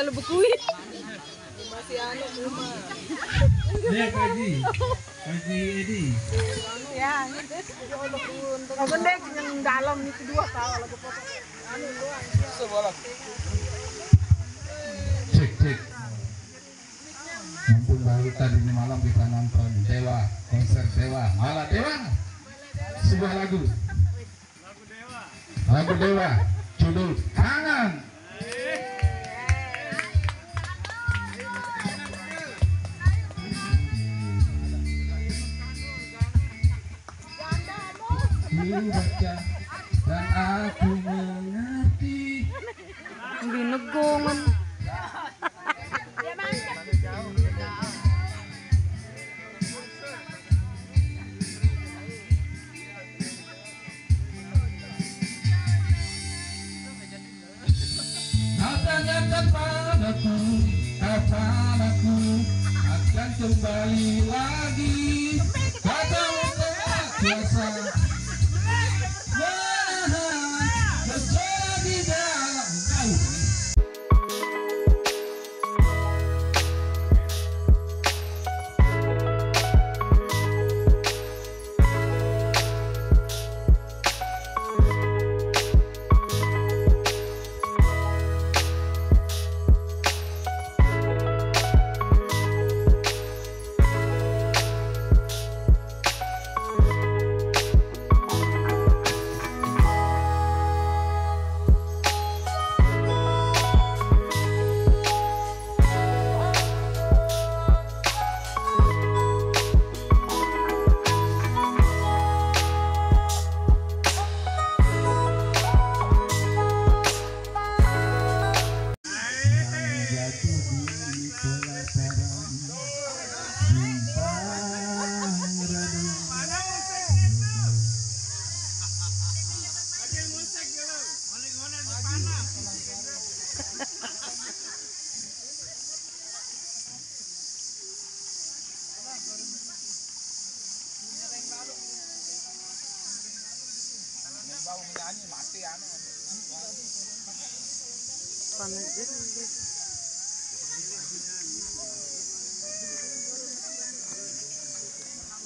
lalu bekuit. Masih anu rumah. Ya Kaji Edi. Ya, ini oh gede yang dalam ini kedua tahu lagu pokok. Anu doang. Sebolak. Cek. Mumpung baru tadi malam kita nonton Dewa, konser Dewa, malah Dewa. Sebuah lagu. Lagu Dewa, judul Kangen. Baca dan aku mengerti. Binegongan. Kata-kata padaku, kapan aku akan kembali lagi. Katamu tak biasa.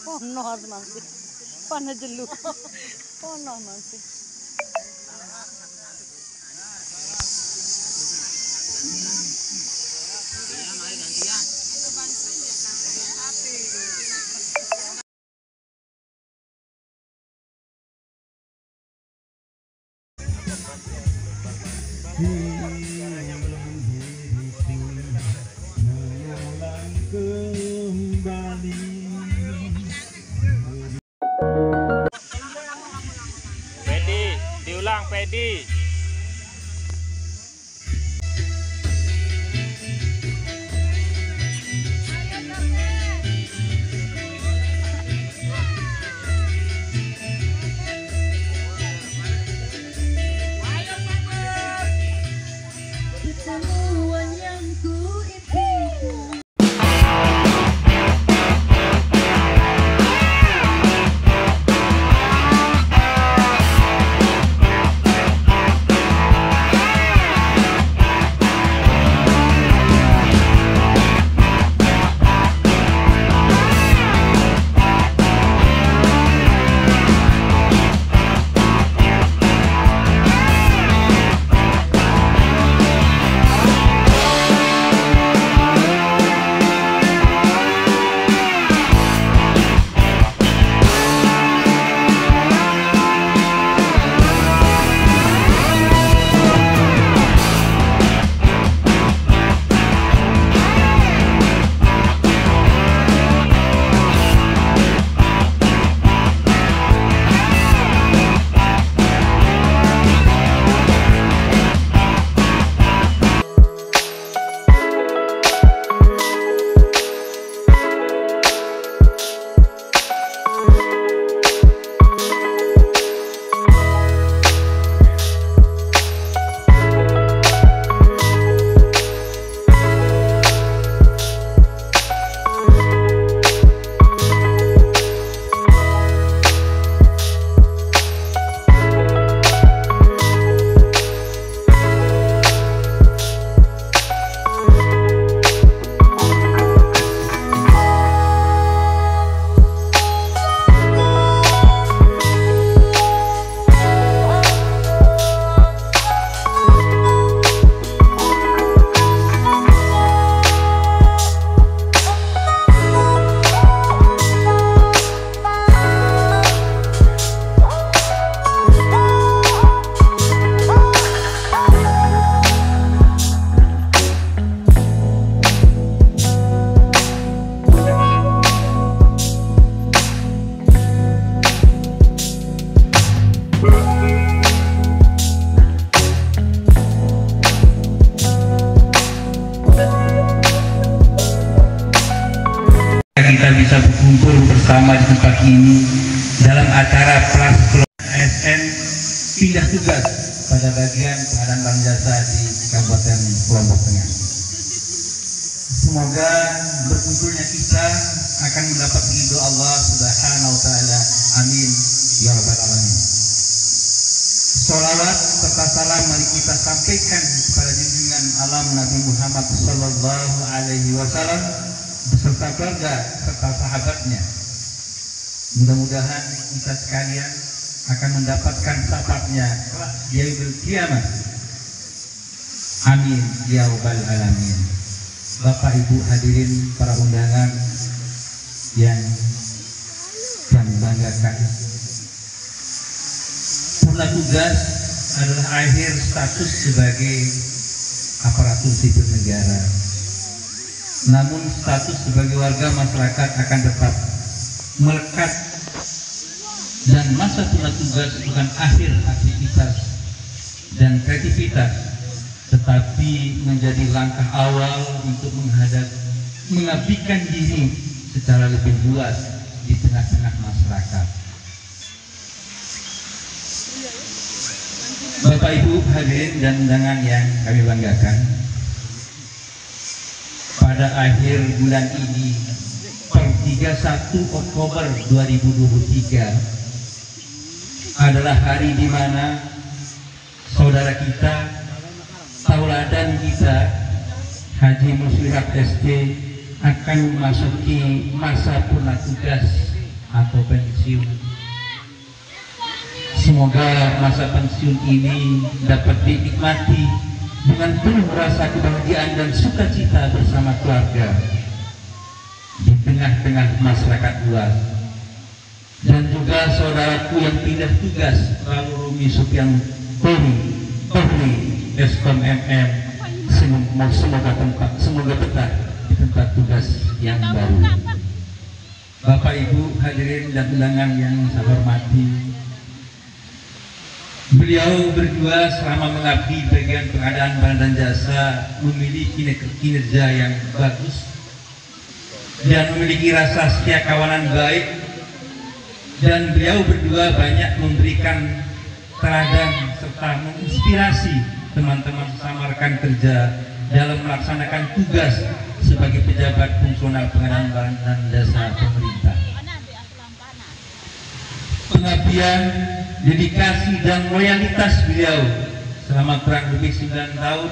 Panas masih. Panas jelu. Panas masih. Diulang Pedi. kita bisa berkumpul bersama di tempat ini dalam acara pelaksanaan ASN pindah tugas pada bagian pengadaan barang jasa di Kabupaten Lombok Tengah. Semoga berkumpulnya kita akan mendapat ridho Allah Subhanahu wa taala. Amin ya rabbal alamin. Sholawat serta salam mari kita sampaikan kepada junjungan alam Nabi Muhammad sallallahu alaihi wasallam beserta keluarga serta sahabatnya. Mudah-mudahan kita sekalian akan mendapatkan syafaatnya di yaumil qiyamah. Amin ya rabbal alamin. Bapak Ibu hadirin para undangan yang membanggakan, purna tugas adalah akhir status sebagai aparatur sipil negara. Namun status sebagai warga masyarakat akan tetap melekat, dan masa purna tugas bukan akhir aktivitas dan kreativitas, tetapi menjadi langkah awal untuk mengabdikan diri secara lebih luas di tengah-tengah masyarakat. Bapak Ibu hadirin dan undangan yang kami banggakan, pada akhir bulan ini per 31 Oktober 2023 adalah hari di mana saudara kita, tauladan kita, Haji Muslihat SD akan memasuki masa purna tugas atau pensiun. Semoga masa pensiun ini dapat dinikmati dengan penuh rasa kebahagiaan dan sukacita bersama keluarga di tengah-tengah masyarakat luas. Dan juga saudaraku yang pindah tugas, lalu Rumi Sufyan Tohri Eskom MM, semoga betah di tempat tugas yang baru. Bapak Ibu hadirin dan undangan yang saya hormati, beliau berdua selama mengabdi bagian pengadaan barang dan jasa memiliki kinerja yang bagus dan memiliki rasa setia kawanan baik, dan beliau berdua banyak memberikan teladan serta menginspirasi teman-teman sesama rekan kerja dalam melaksanakan tugas sebagai pejabat fungsional pengadaan barang dan jasa pemerintah. Pengabdian, dedikasi dan loyalitas beliau selama kurang lebih 9 tahun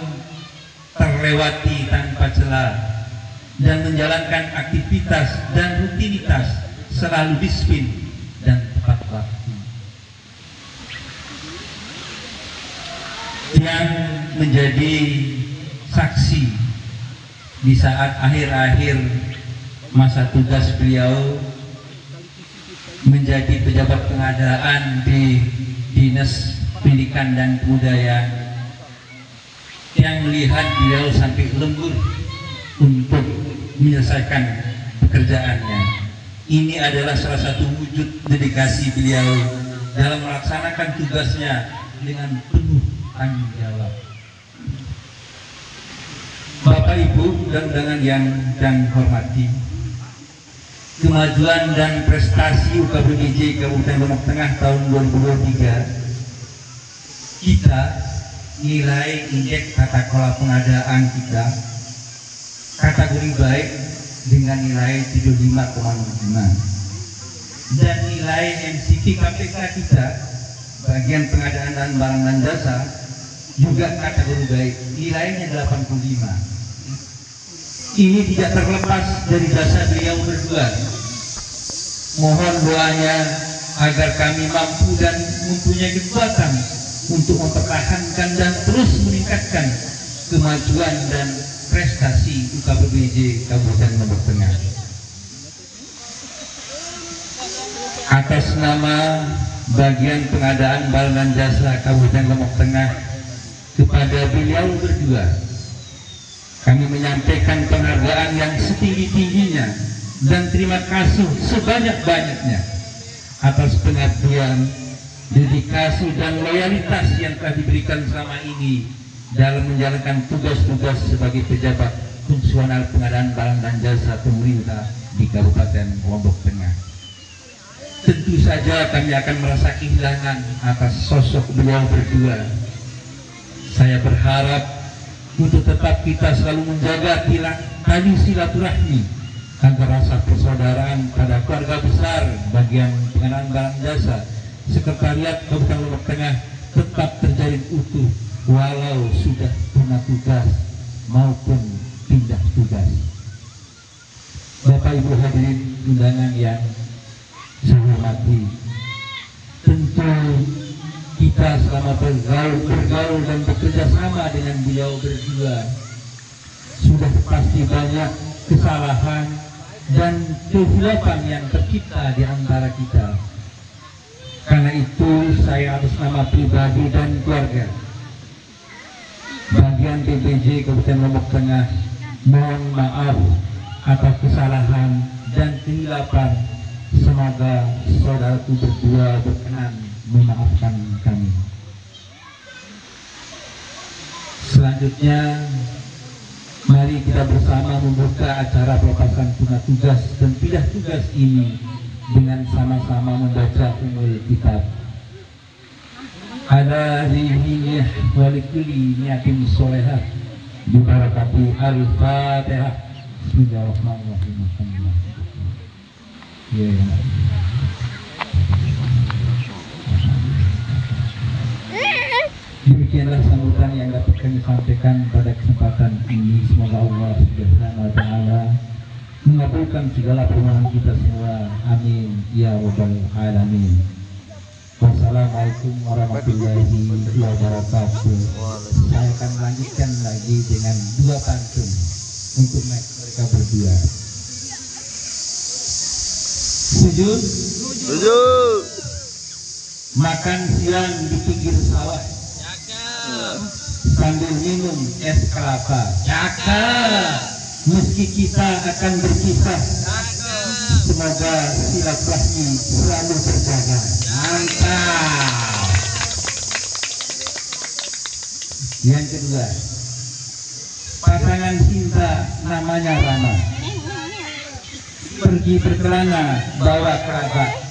terlewati tanpa celah, dan menjalankan aktivitas dan rutinitas selalu disiplin dan tepat waktu. Yang menjadi saksi di saat akhir-akhir masa tugas beliau menjadi pejabat pengadaan di Dinas Pendidikan dan Kebudayaan, yang melihat beliau sampai lembur untuk menyelesaikan pekerjaannya. Ini adalah salah satu wujud dedikasi beliau dalam melaksanakan tugasnya dengan penuh tanggung jawab. Bapak Ibu dan undangan yang kami hormati, kemajuan dan prestasi UKBPJ Kabupaten Lombok Tengah tahun 2023, kita nilai indeks tata kelola pengadaan kita kategori baik dengan nilai 75,05, dan nilai MCQ KPK kita bagian pengadaan dan barang dan jasa juga kategori baik, nilainya 85. Ini tidak terlepas dari jasa beliau berdua. Mohon doanya agar kami mampu dan mempunyai kekuatan untuk mempertahankan dan terus meningkatkan kemajuan dan prestasi UKBPJ Kabupaten Lombok Tengah. Atas nama bagian pengadaan barang dan jasa Kabupaten Lombok Tengah, kepada beliau berdua kami menyampaikan penghargaan yang setinggi-tingginya dan terima kasih sebanyak-banyaknya atas pengabdian, dedikasi dan loyalitas yang telah diberikan selama ini dalam menjalankan tugas-tugas sebagai pejabat fungsional pengadaan barang dan jasa pemerintah di Kabupaten Lombok Tengah. Tentu saja kami akan merasa kehilangan atas sosok beliau berdua. Saya berharap untuk tetap kita selalu menjaga tali silaturahmi agar rasa persaudaraan pada keluarga besar bagian pengadaan barang jasa Sekretariat Kabupaten Lombok Tengah tetap terjalin utuh walau sudah pernah tugas maupun pindah tugas. Bapak Ibu hadirin undangan yang saya hormati, tentu kita selama bergaul dan bekerja sama dengan beliau berdua sudah pasti banyak kesalahan dan kehilapan yang tercipta di antara kita. Karena itu saya atas nama pribadi dan keluarga bagian PBJ Kabupaten Lombok Tengah mohon maaf atas kesalahan dan kehilapan. Semoga saudaraku berdua berkenan memaafkan kami. Selanjutnya, mari kita bersama membuka acara pelepasan punah tugas dan pindah tugas ini dengan sama-sama membaca umul kitab. Ala rihiyah walikuli niatin solehah bibarakati al-fatihah. Bismillahirrahmanirrahim. Demikianlah sambutan yang dapat kami sampaikan pada kesempatan ini. Semoga Allah Subhanahu wa Ta'ala mengabulkan segala permohonan kita semua. Amin ya rabbal alamin. Wassalamualaikum warahmatullahi wabarakatuh. Saya akan lanjutkan lagi dengan dua pantun untuk mereka berdua. Setuju? Setuju. Makan siang di pinggir sawah sambil minum es kelapa. Cakep. Meski kita akan berpisah, semoga silaturahmi selalu terjaga. Mantap. Yang kedua, pasangan cinta namanya Rama, pergi berkelana bawa kerabat.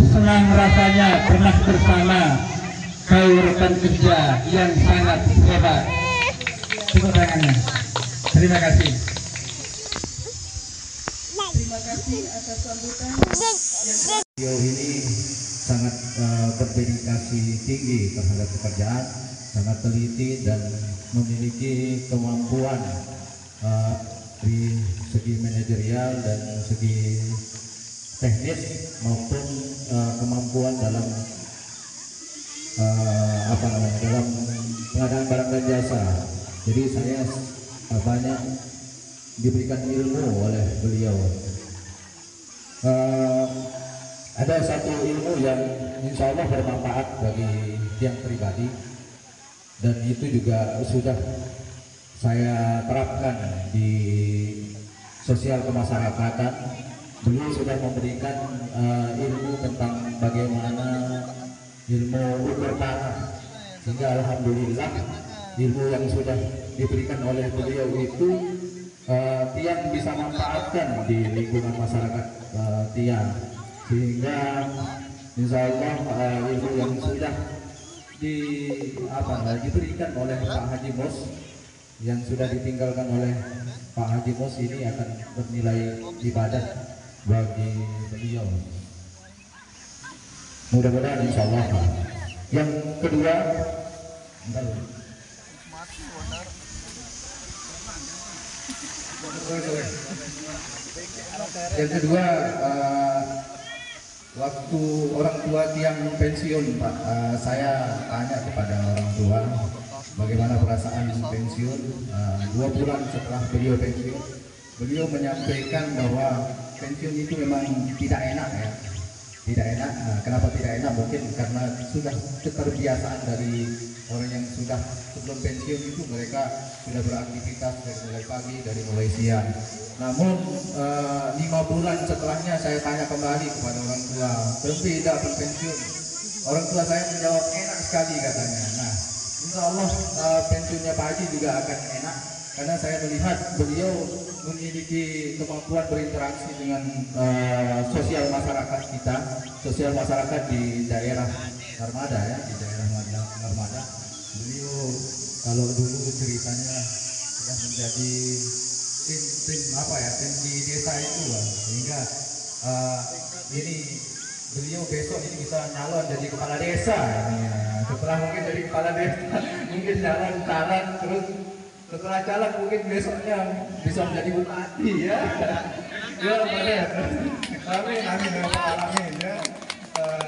Senang rasanya pernah bersama kau rekan kerja yang sangat hebat. Tepuk tangannya. Terima kasih. Terima kasih atas sambutan. Beliau ini sangat berdedikasi tinggi terhadap pekerjaan, sangat teliti dan memiliki kemampuan di segi manajerial dan segi teknis maupun kemampuan dalam dalam pengadaan barang dan jasa. Jadi saya banyak diberikan ilmu oleh beliau. Ada satu ilmu yang insya Allah bermanfaat bagi tiang pribadi, dan itu juga sudah saya terapkan di sosial kemasyarakatan. Beliau sudah memberikan ilmu tentang bagaimana ilmu ukur tanah, sehingga alhamdulillah ilmu yang sudah diberikan oleh beliau itu tiang bisa manfaatkan di lingkungan masyarakat tiang, sehingga insya Allah ilmu yang sudah diberikan oleh Pak Haji Mos, yang sudah ditinggalkan oleh Pak Haji Mos ini akan bernilai ibadah bagi beliau. Mudah-mudahan insya Allah. Yang kedua, waktu orang tua tiang pensiun, Pak, saya tanya kepada orang tua bagaimana perasaan pensiun. 2 bulan setelah beliau pensiun, beliau menyampaikan bahwa pensiun itu memang tidak enak ya. Tidak enak. Kenapa tidak enak? Mungkin karena sudah keterbiasaan dari orang yang sudah sebelum pensiun itu, mereka sudah beraktivitas dari mulai pagi, dari mulai siang. Namun 5 bulan setelahnya saya tanya kembali kepada orang tua, berbeda pensiun. Orang tua saya menjawab enak sekali katanya. Nah, insya Allah pensiunnya Pak Haji juga akan enak, karena saya melihat beliau memiliki kemampuan berinteraksi dengan sosial masyarakat kita, sosial masyarakat di daerah Narmada ya, di daerah Narmada. Beliau kalau dulu ceritanya sudah menjadi tim apa ya, tim di desa itu lah, sehingga ini beliau besok ini bisa nyalon jadi kepala desa ini ya. Setelah mungkin jadi kepala desa mungkin jalan terus setelah caleg mungkin besoknya bisa menjadi bupati ya. Ya boleh. Amin amin amin ya.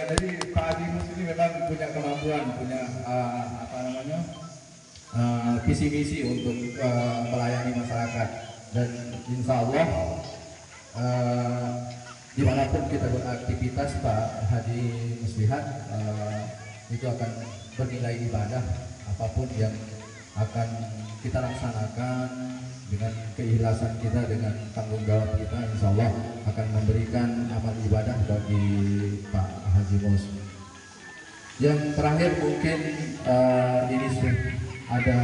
Jadi Pak Adimus ini memang punya kemampuan, punya apa namanya visi misi untuk melayani masyarakat, dan insya Allah dimanapun kita beraktivitas Pak Haji Muslihat itu akan bernilai ibadah. Apapun yang akan kita laksanakan dengan keikhlasan kita, dengan tanggung jawab kita, insya Allah akan memberikan amal ibadah bagi Pak Haji Mus. Yang terakhir mungkin ini sih ada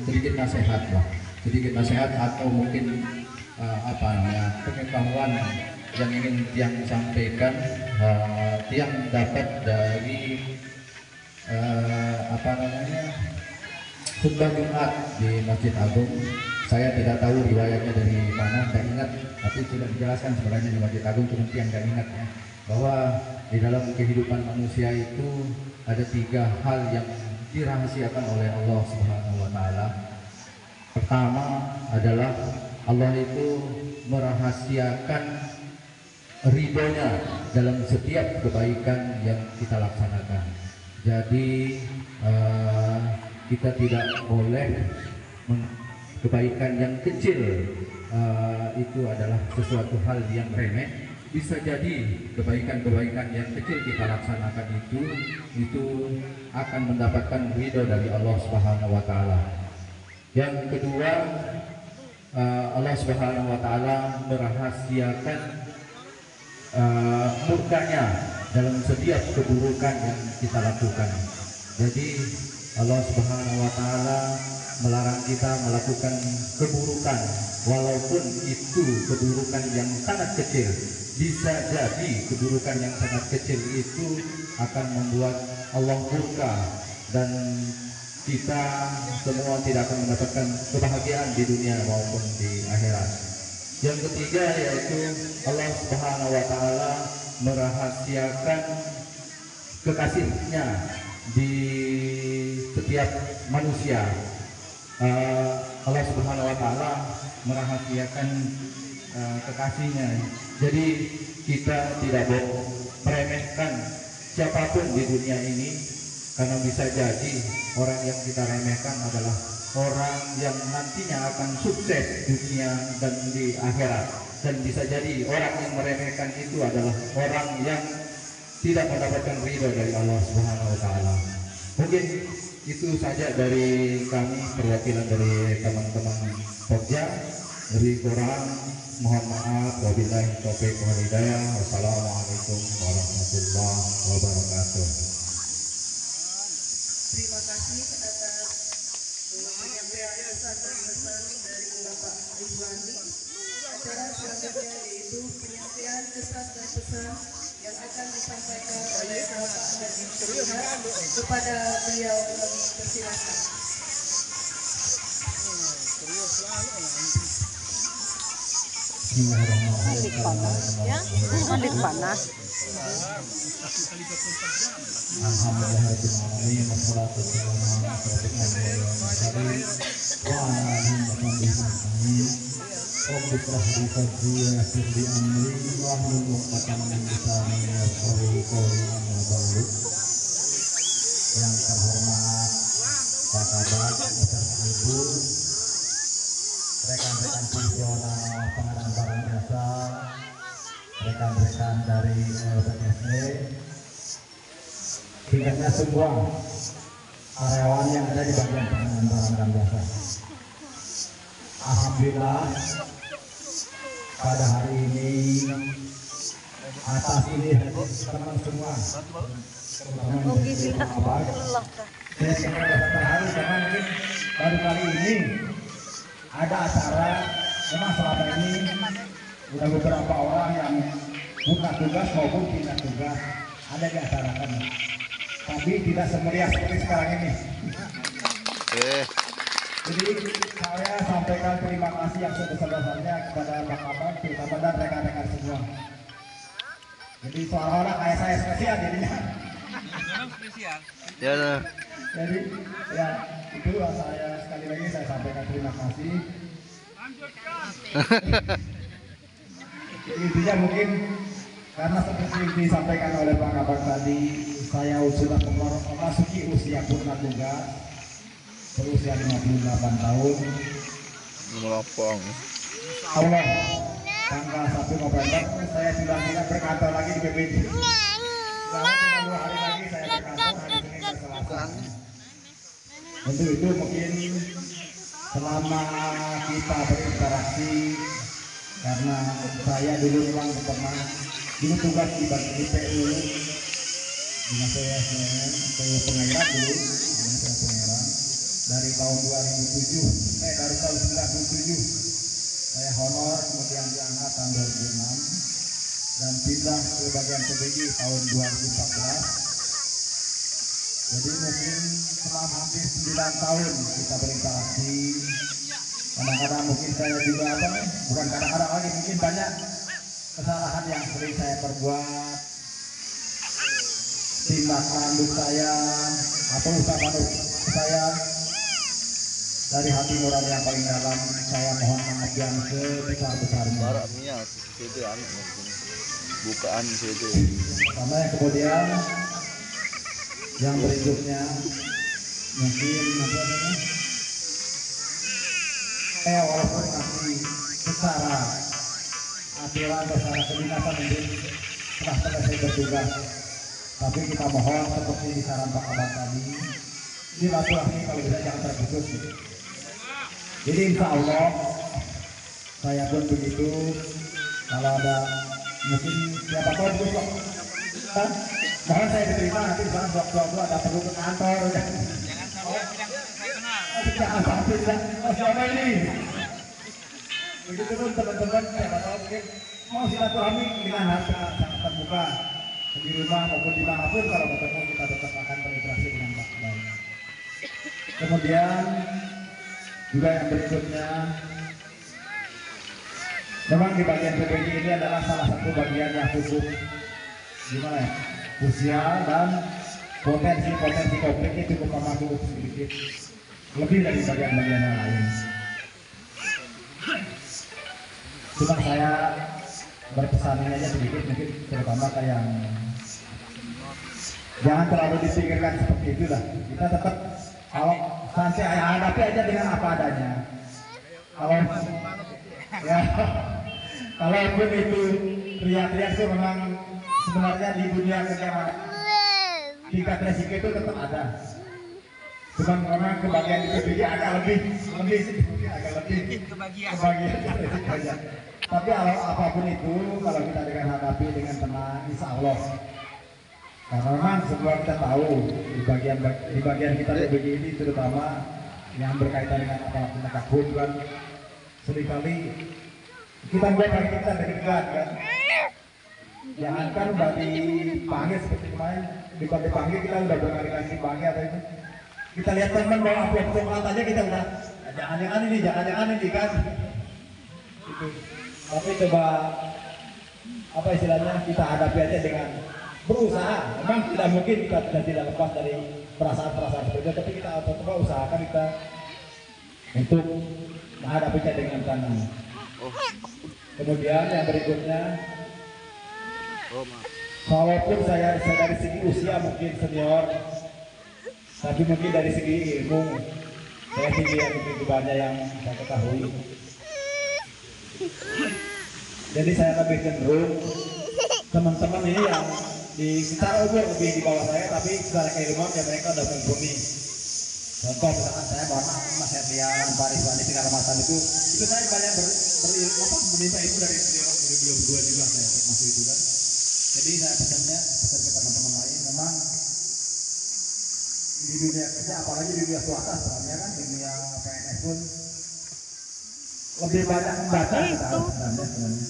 sedikit nasihat lah, sedikit nasihat atau mungkin apa namanya pengetahuan yang ingin Tiang sampaikan. Tiang dapat dari apa namanya khutbah Jumat di Masjid Agung. Saya tidak tahu riwayatnya dari mana, tidak ingat, tapi sudah dijelaskan sebenarnya di Masjid Agung, cuma Tiang tidak ingat ya, bahwa di dalam kehidupan manusia itu ada 3 hal yang dirahasiakan oleh Allah Subhanahu wa Ta'ala. Pertama adalah Allah itu merahasiakan ridhonya dalam setiap kebaikan yang kita laksanakan. Jadi kita tidak boleh kebaikan yang kecil itu adalah sesuatu hal yang remeh. Bisa jadi kebaikan-kebaikan yang kecil kita laksanakan itu akan mendapatkan ridho dari Allah Subhanahu wa Ta'ala. Yang kedua, Allah Subhanahu wa Ta'ala merahasiakan murkanya dalam setiap keburukan yang kita lakukan. Jadi Allah Subhanahu wa Ta'ala melarang kita melakukan keburukan, walaupun itu keburukan yang sangat kecil. Bisa jadi keburukan yang sangat kecil itu akan membuat Allah murka, dan kita semua tidak akan mendapatkan kebahagiaan di dunia maupun di akhirat. Yang ketiga yaitu Allah Subhanahu wa Ta'ala merahasiakan kekasihnya di setiap manusia. Allah Subhanahu wa Ta'ala merahasiakan kekasihnya. Jadi kita tidak boleh meremehkan siapapun di dunia ini, karena bisa jadi orang yang kita remehkan adalah orang yang nantinya akan sukses dunia dan di akhirat. Dan bisa jadi orang yang meremehkan itu adalah orang yang tidak mendapatkan ridho dari Allah Subhanahu wa Ta'ala. Mungkin itu saja dari kami, perwakilan dari teman-teman Pokja. Lebih kurang mohon maaf, wabillahi taufiq wal hidayah. Wassalamualaikum warahmatullahi wabarakatuh. Terima kasih atas penyampaian pesan dan pesan dari Bapak Ridwani. Acara selanjutnya yaitu penyampaian pesan dan pesan yang akan disampaikan oleh Bapak Haji Muslihat. Kepada beliau kami persilakan. Panas panas. Alhamdulillahirrahmanirrahim. Wassalatu wassalamu ala asyrofil anbiya'i wa ala alihi wa sahbihi. Rabbi shrah li sadri wa yassir li amri wahlul 'uqdatam min lisani yafqahu qawli. Amma ba'du. Yang terhormat Pak Kabak, beserta Ibu, rekan-rekan fungsional pengadaan barang jasa, rekan-rekan dari LPSD, hingga semua karyawan yang ada di bagian pengadaan barang dan jasa. Alhamdulillah pada hari ini atas ini teman semua, terutama dari Abang, saya sangat terharu karena mungkin baru kali ini ada acara, memang selama ini udah beberapa orang yang buka tugas maupun pindah tugas ada diacarakan, tapi tidak semeriah seperti sekarang ini. Jadi saya sampaikan terima kasih yang sebesar-besarnya kepada Pak Kabar, terutama dan rekan-rekan semua. Jadi seolah-olah kayak saya spesial jadinya. Jadi ya itu saya sekali lagi saya sampaikan terima kasih. Intinya mungkin karena seperti yang disampaikan oleh Pak Kabar tadi, saya sudah memasuki usia purna tugas berusia 58 tahun. Melopong. Allah, tanggal 1 November saya sudah tidak berkantor lagi di BPD. Selama 2 hari lagi saya berkantor hari Senin dan Selasa. Untuk itu mungkin selama kita berinteraksi, karena saya dulu memang pernah dulu tugas di PU, dengan saya PU Pengairan dulu, saya Pengairan dari tahun 2007, dari tahun 97 saya honor, kemudian diangkat tahun 2006 dan pindah ke bagian PBG tahun 2014. Jadi mungkin selama hampir 9 tahun kita berinteraksi. Kadang-kadang mungkin saya juga bukan kadang-kadang lagi, mungkin banyak kesalahan yang sering saya perbuat, tindak tanduk saya atau ucapan saya dari hati nurani yang paling dalam, saya mohon maaf yang sebesar-besarnya. Barak minyak, itu anak bukaan itu. Sama yang kemudian yang berikutnya mungkin saya walaupun nanti secara aturan atau secara kedinasan mungkin setelah selesai bertugas, tapi kita mohon seperti di saran Pak Kabar tadi, silaturahmi kalau bisa jangan terputus. Jadi insya Allah saya pun begitu. Kalau ada mungkin siapa tahu begitu, mohon saya diterima nanti misalnya waktu-waktu ada perlu ke kantor. Jangan sampai siapa ini. Begitu pun teman-teman, siapa tahu mungkin mau silaturahmi dengan hati sangat terbuka di rumah maupun dimanapun, kalau ketemu kita tetap akan berinteraksi dengan baik. Kemudian juga yang berikutnya, memang di bagian PBG ini adalah salah satu bagian yang cukup gimana ya, usia dan potensi konfliknya cukup amat sedikit lebih dari bagian-bagian yang lain. Cuma saya berpesan ini aja sedikit, mungkin terutama ke yang jangan terlalu dipikirkan seperti itu lah. Kita tetap kalau santai hadapi aja dengan apa adanya. Kalau ya, kalaupun itu teriak-teriak itu memang sebenarnya di dunia kerja tingkat resiko itu tetap ada. Cuma memang kebagian itu juga agak lebih kebagian resikonya. Tapi kalau apapun itu, kalau kita dengan hadapi dengan tenang, insya Allah. Karena memang semua kita tahu di bagian kita begini, terutama yang berkaitan dengan aparat penegak hukum kan, seringkali kita buat lagi kita deg-degan kan. Jangankan udah dipanggil seperti kemarin, dipanggil kita udah berkali-kali dipanggil atau itu. Kita lihat teman bawa api-api aja kita udah jangan-jangan ini kan. Gitu. Tapi coba apa istilahnya, kita hadapi aja dengan berusaha. Memang tidak mungkin kita tidak lepas dari perasaan-perasaan seperti itu, tapi kita coba usahakan kita untuk menghadapinya dengan tenang. Kemudian yang berikutnya, walaupun saya dari segi usia mungkin senior, tapi mungkin dari segi ilmu saya tinggi yang begitu banyak yang saya ketahui. Jadi saya lebih cenderung teman-teman ini yang secara umur lebih di bawah saya, tapi secara keilmuan ya mereka udah mumpuni. Contoh misalkan saya bawa Mas Herdian, Pak Rizwani, segala macam itu saya banyak menimba itu dari beliau berdua juga saya termasuk itu kan. Jadi saya pesannya ke teman-teman lain, memang di dunia kerja, apalagi di dunia swasta sebenarnya kan, di dunia PNS pun lebih banyak membaca kita sebenarnya.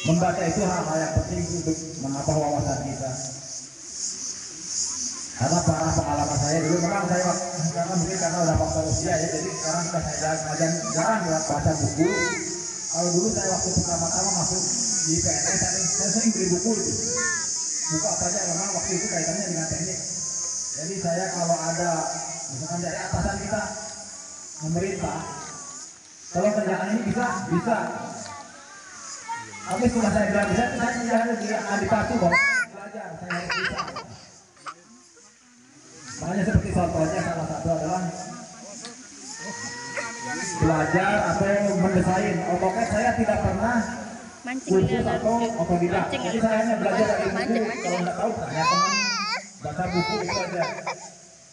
Membaca itu hal-hal yang penting untuk menambah wawasan kita. Karena para pengalaman saya dulu memang saya karena mungkin karena udah faktor usia ya, jadi sekarang saya jarang baca buku. Kalau dulu saya waktu pertama-tama masuk di PNS saya sering beli buku itu. Buku apa aja memang waktu itu kaitannya dengan teknik. Jadi saya kalau ada misalkan dari atasan kita memerintah, kalau kerjaan ini bisa. Tapi setelah saya bilang bisa, saya harus diadaptasi bahwa belajar, saya harus bisa. Makanya seperti contohnya salah satu adalah belajar atau mendesain. AutoCAD saya tidak pernah kursus atau otodidak. Jadi saya hanya belajar dari buku. Kalau nggak tahu tanya teman, baca buku itu aja.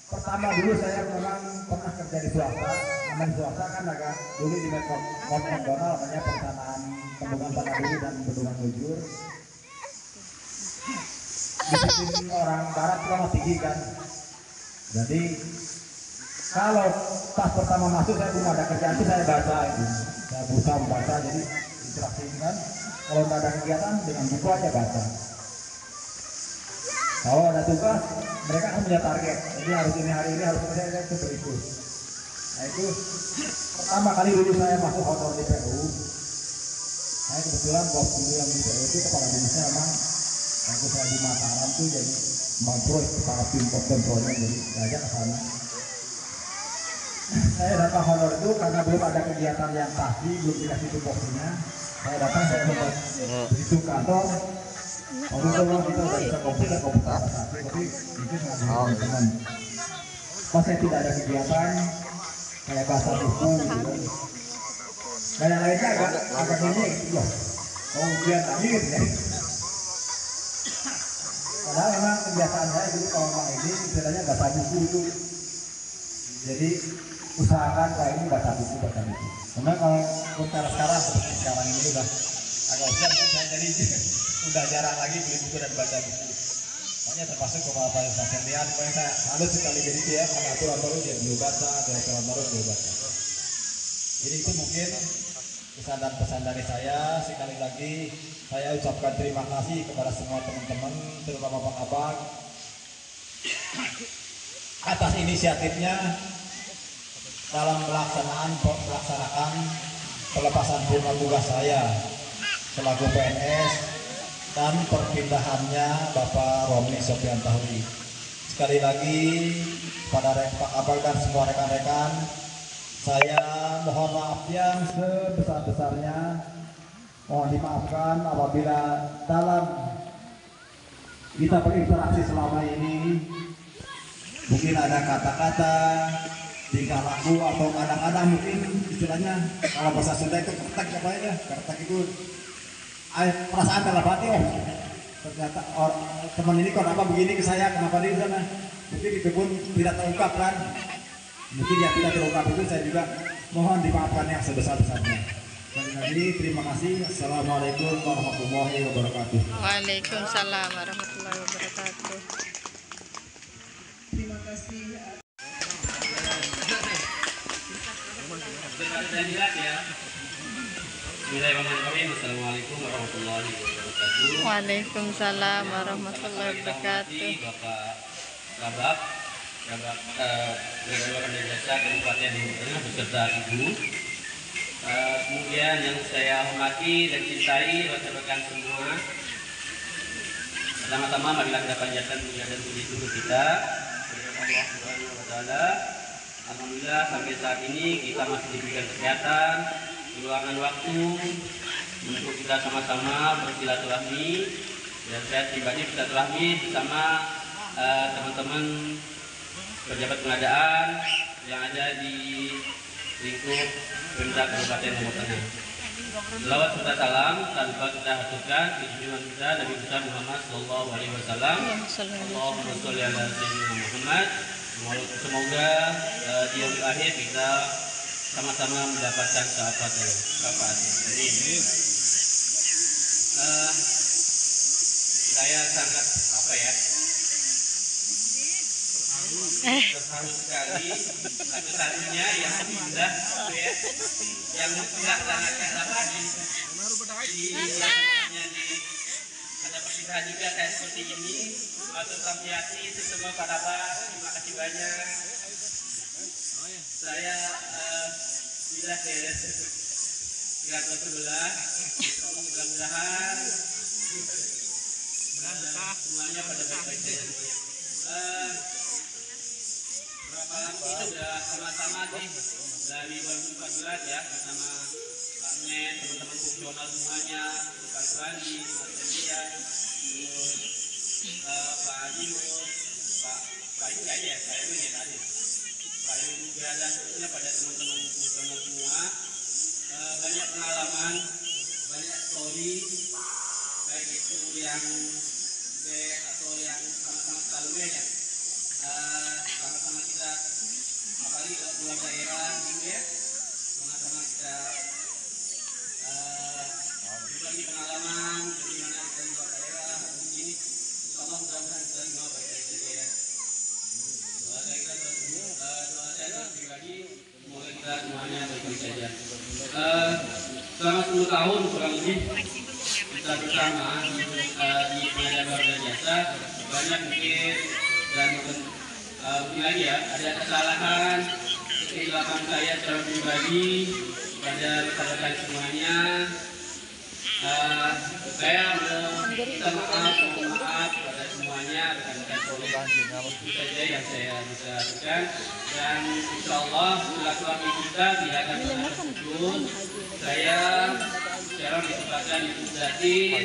Pertama dulu saya memang pernah kerja di swasta. Aman swasta kan agak dulu di konvensional, namanya perencanaan pembangunan tanah dulu dan bendungan mujur. Disiplin orang barat lama tinggi kan. Jadi kalau pas pertama masuk saya belum ada kerjaan itu saya baca itu. Saya berusaha membaca, jadi interaksi kan. Kalau nggak ada kegiatan dengan buku aja baca. Kalau ada tugas, mereka kan punya target. Jadi harus ini hari ini harus selesai itu berikut. Nah itu pertama kali dulu saya masuk honor di PU. Saya kebetulan bos dulu yang di PU itu kepala dinasnya memang waktu saya di Mataram tuh jadi mampro kepala tim kontrolnya, jadi diajak ke sana. Saya datang honor itu karena belum ada kegiatan yang pasti, belum dikasih tupoksinya. Saya datang, saya membuat itu kantor. Waktu itu kita udah bisa komputer tapi itu nggak teman. Pas saya tidak ada kegiatan, saya baca buku gitu. Kayak lainnya agak ini gitu loh. Oh ujian tadi gitu ya. Padahal memang kebiasaan saya dulu kalau malam ini istilahnya baca buku itu. Jadi usahakan kayak ini baca buku. Karena kalau sekarang seperti sekarang ini udah agak ujian saya jadi udah jarang lagi beli buku dan baca buku. Makanya termasuk kepala Pak Sendian, saya harus sekali jadi dia aturan baru dia belum baca, ada aturan baru belum baca. Jadi itu mungkin pesan dan pesan dari saya. Sekali lagi saya ucapkan terima kasih kepada semua teman-teman, terutama Pak Abang atas inisiatifnya dalam melaksanakan pelepasan purna tugas saya selaku PNS dan perpindahannya Bapak Romli Sofian Tahwi. Sekali lagi pada Pak Abang dan semua rekan-rekan, saya mohon maaf yang sebesar-besarnya. Mohon dimaafkan apabila dalam kita berinteraksi selama ini mungkin ada kata-kata, tingkah laku atau kadang-kadang mungkin istilahnya kalau bahasa Sunda itu kertek apa ya? Kertek itu perasaan dalam hati, ternyata teman ini kok apa begini ke saya, kenapa di sana, mungkin itu pun tidak terungkap kan, mungkin yang tidak terungkap itu saya juga mohon dimaafkan yang sebesar-besarnya. Sekali lagi terima kasih. Assalamualaikum warahmatullahi wabarakatuh. Waalaikumsalam warahmatullahi wabarakatuh. Terima kasih. Assalamualaikum warahmatullahi wabarakatuh. Waalaikumsalam warahmatullahi wabarakatuh. Bapak Kabak Gubernur Desa Kabupaten Lombok Tengah beserta Ibu. Kemudian yang saya hormati dan cintai rekan-rekan semua. Pertama-tama marilah kita panjatkan puja dan puji syukur kita kepada Allah Subhanahu wa taala. Alhamdulillah sampai saat ini kita masih diberikan kesehatan, meluangkan waktu untuk kita sama-sama bersilaturahmi, dan saya pribadi bersilaturahmi bersama teman-teman pejabat pengadaan yang ada di lingkup Pemda Kabupaten Lombok Tengah. Selawat serta salam tanpa kita haturkan di junjungan kita Nabi besar Muhammad Sallallahu Alaihi Wasallam. Allahumma sholli ala sayyidina Muhammad. Semoga di yaumil akhir kita sama-sama mendapatkan syafaat. Jadi saya sangat terharu sekali. Satu-satunya yang pindah ya, yang tidak lakukan apa di ada perpisahan juga kayak seperti ini. Matur Tampiati semua pada Pak, terima kasih banyak. Saya pindah ke kantor sebelah. Mudah-mudahan semuanya pada baik-baik saja. Berapa lama kita sudah sama-sama nih dari 2014 ya bersama Pak Men, teman-teman fungsional semuanya, Pak Rani, Mas Dendian, Pak Adimus, Pak Inga ya, Pak Emin ya tadi, Pak Emin juga dan tentunya pada teman-teman fungsional semua. Banyak pengalaman, banyak story, baik itu yang B atau yang sama-sama selalu ya. Sama-sama kita apalagi kalau pulang daerah gitu ya, sama-sama kita berbagi pengalaman bagaimana kita di luar daerah di sini. Insyaallah mudah-mudahan kita semua baik-baik saja ya. Doa saya pribadi semoga kita semuanya baik-baik saja. Selama 10 tahun kurang lebih kita bersama di Pengadilan Luar Biasa banyak mungkin dan mungkin lagi ya ada kesalahan kesilapan saya secara pribadi pada rekan-rekan semuanya. Saya minta maaf pada semuanya rekan-rekan soleh. Itu saja yang saya bisa lakukan dan insyaallah silaturahmi kita tidak akan pernah terputus. Saya secara kesempatan Ibu Datin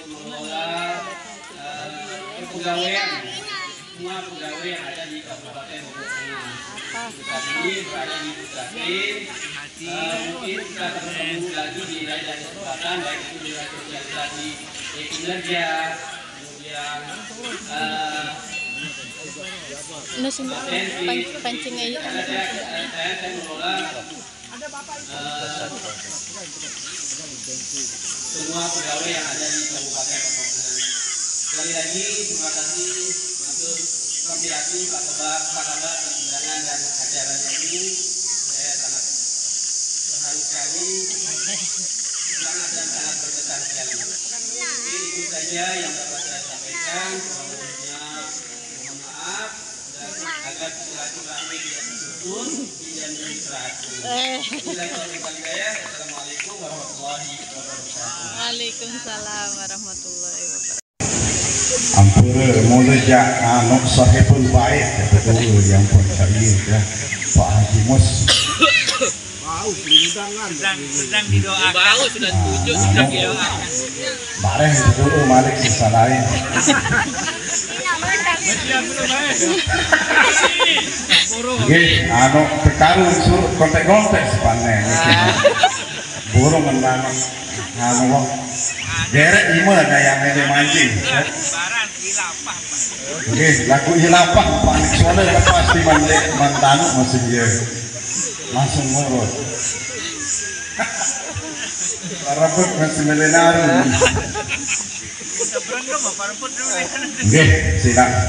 untuk mengelola kepegawaian semua pegawai yang ada di Kabupaten Lombok Tengah. Saat ini berada di Datin. Mungkin kita bertemu lagi di lain kesempatan baik itu di sosialisasi kinerja, kemudian pancing aja. Saya mengelola semua pegawai yang ada di Kabupaten Lombok Tengah. Sekali lagi terima kasih untuk Tampiati, Pak Kabar, dan undangan dan acaranya ini. Saya sangat terharu sekali, sangat dan sangat berkesan sekali. Jadi itu saja yang dapat saya sampaikan. Selanjutnya mohon maaf dan agar silaturahmi tidak terputus dan teratur. Assalamualaikum warahmatullahi wabarakatuh. Waalaikumsalam warahmatullahi wabarakatuh. Ampura mulajak anak sahibul baik betul yang pun saya ya Pak Haji Mus sedang didoakan. Bau sudah setuju, sedang didoakan. bareh betul Malik disalahin nggih anu kekaru suruh kontek-kontek sepaneng burung menang anu gerek ima ada yang ini mancing oke lagu hilapah panik soalnya pasti mantanu masih dia langsung ngurut paraput masih melenaru oke silakan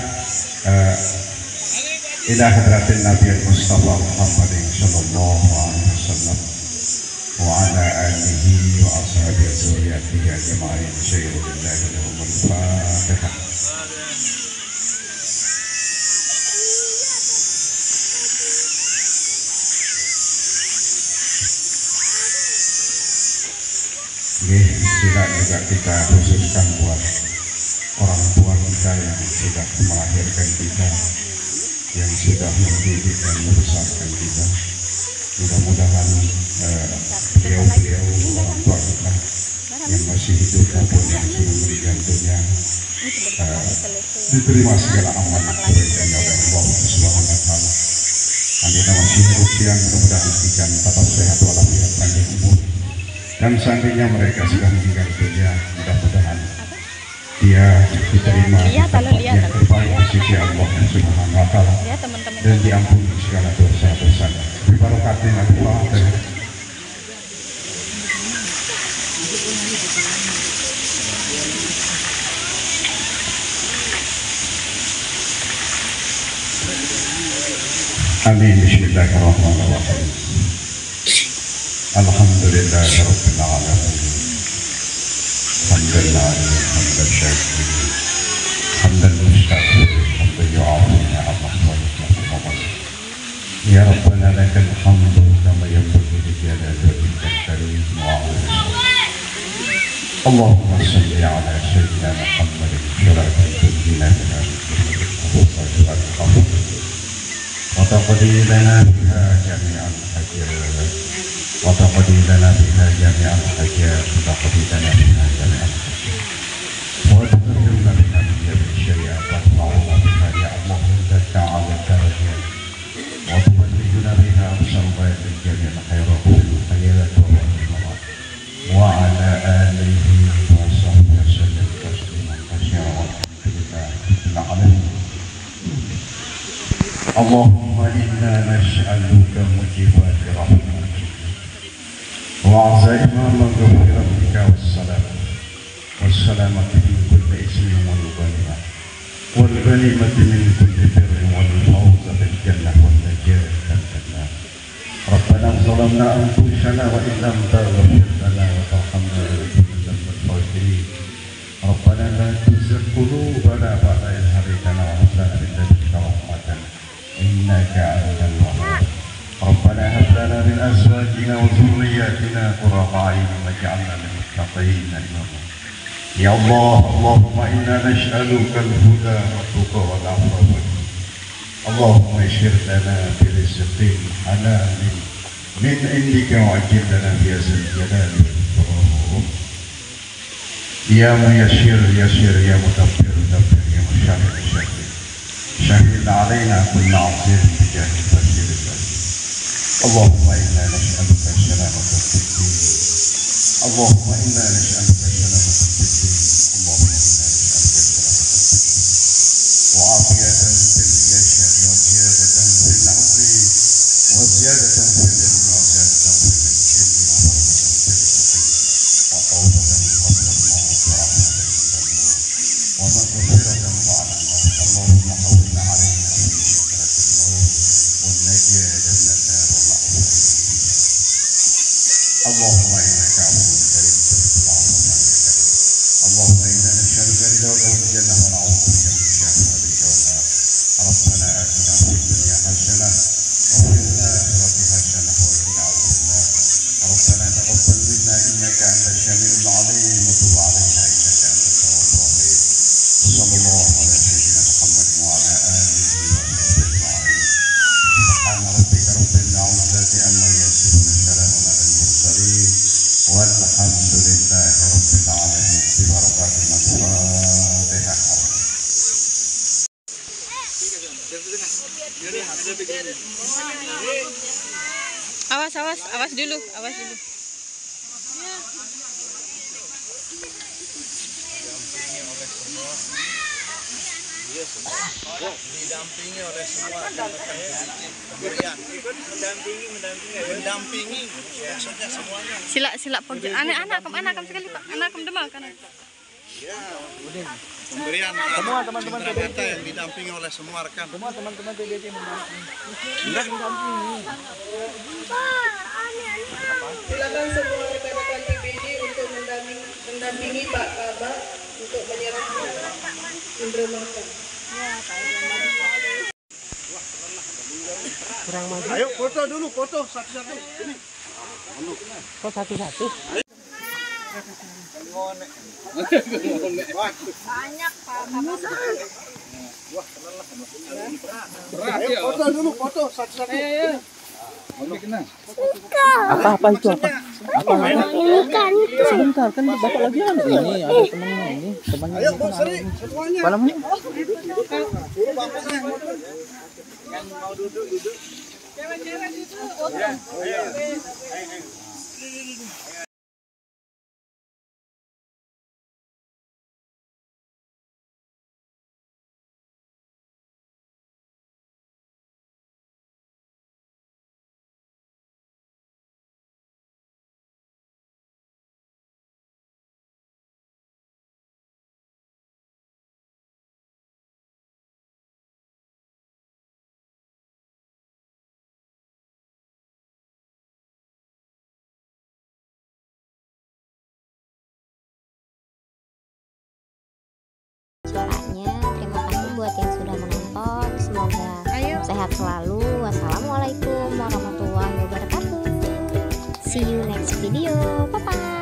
ila hadratin Nabi Mustafa Muhammad sallallahu alaihi wasallam wa ala alihi wa ashabihi zurriyyatihi ajma'in sayyidina Muhammad Fatihah. Sila juga kita khususkan buat orang tua kita yang sudah melahirkan kita, yang sudah mendidik dan membesarkan kita. Mudah-mudahan beliau-beliau orang tua kita yang masih hidup maupun yang sudah meninggal dunia diterima segala amal kebaikannya oleh Allah Subhanahu wa taala. Andina masih hidup yang mudah-mudahan diberikan tetap sehat walafiat panjang umur. Dan seandainya mereka sudah meninggal dunia, mudah-mudahan dia diterima di tempat yang terbaik di sisi Allah Subhanahu wa taala dan diampuni segala dosa-dosanya. Bibarakatin al-Fatihah. Amin. Bismillahirrahmanirrahim. Alhamdulillahirabbil alamin. Hamdan lillahi hamdan syakirin. Hamdan mustaghfirin, hamdan yu'afi ni'amah wa rahmah. Ya Rabbana lakal hamdu kama yanbaghi li jalali wajhikal karim wa 'ala Allahumma salli ala sayyidina Muhammadin syaratan tunjina biha وتقضي لنا بها جميع الحاجات وتقضي لنا بها جميع الحاجات وتقضي لنا بها جميع الحاجات وتكرمنا بها من يد الشريعة وترفعنا بها يا الله جل تعالى الدرجات وتبلغنا بها أقصى الغاية الجميع الخيرات في الحياة والممات وعلى آله وصحبه وسلم تسليما كثيرا والحمد لله رب العالمين. اللهم إنا نسألك موجبات رحمتك وعزائم مغفرتك والسلامة من كل إثم والغنيمة من كل بر والفوز بالجنة والنجاة من النار. ربنا ظلمنا أنفسنا وإن لم تغفر لنا وترحمنا لنكونن من الخاسرين. ربنا لا تزغ قلوبنا بعد إذ هديتنا وهب لنا من لدنك رحمة إنك أنت الوهاب. ربنا هب لنا من أزواجنا وذرياتنا قرة أعين واجعلنا للمتقين إماما. يا الله اللهم إنا نسألك الهدى والتقى والعفو والغنى. اللهم يسر لنا برزق حلال من عندك وعجل لنا بهذا الجلال والإكرام. يا ميسر يسر يا مدبر دبر يا مشاهد شهد شهد علينا كل عظيم بجاه رسول الله. اللهم إنا نسألك السلامة في الدين. اللهم إنا نسألك السلامة في الدين. اللهم إنا نسألك السلامة في الدين وعافية في الجسد وزيادة في العمر وزيادة في العلم وزيادة في العلم وبركة في الرزق وتوبة قبل الموت ورحمة عند الموت ومغفرة بعد الموت. اللهم هون علينا في سكرة الموت والنجاة من النار والعفو عند الدين. اللهم إنك عفو كريم تحب العفو فاعف كريم. اللهم إنا نسألك رضاك والجنة ونعوذ بك من شهوتك والنار. ربنا آتنا في الدنيا حسنة وفي الآخرة حسنة وقنا عذاب النار. ربنا تقبل منا إنك أنت السميع العليم وتب علينا إنك أنت التواب الرحيم. وصلى الله على سيدنا محمد وعلى آله وصحبه أجمعين. سبحان ربك رب العزة عما يصفون سلام على المرسلين والحمد لله رب العالمين. ببركات الفاتحة. Awas dulu, awas dulu. Didampingi oleh semua mendampingi maksudnya semuanya. Sila pojok. Anak kam sekali Pak. Anak kam demal kan. Pemberian semua teman-teman PDT yang didampingi oleh semua rekan. Semua teman-teman PDT mendampingi. Silakan semua rekan-rekan PBD untuk mendampingi Pak Kabak untuk menyerahkan indra makan. Ayo foto dulu, foto satu-satu. Ini. Kok satu-satu? Banyak Pak. Ayo foto dulu, foto satu-satu. Apa itu apa? Apa? Sebentar kan bapak lagi ada ini ada temannya ini temannya. Ayo Bu Sri, semuanya. Malamnya. Suruh bapaknya yang foto. Yang mau duduk. Cewek-cewek itu. Ayo. sehat selalu. Wassalamualaikum warahmatullahi wabarakatuh. See you next video. Bye bye.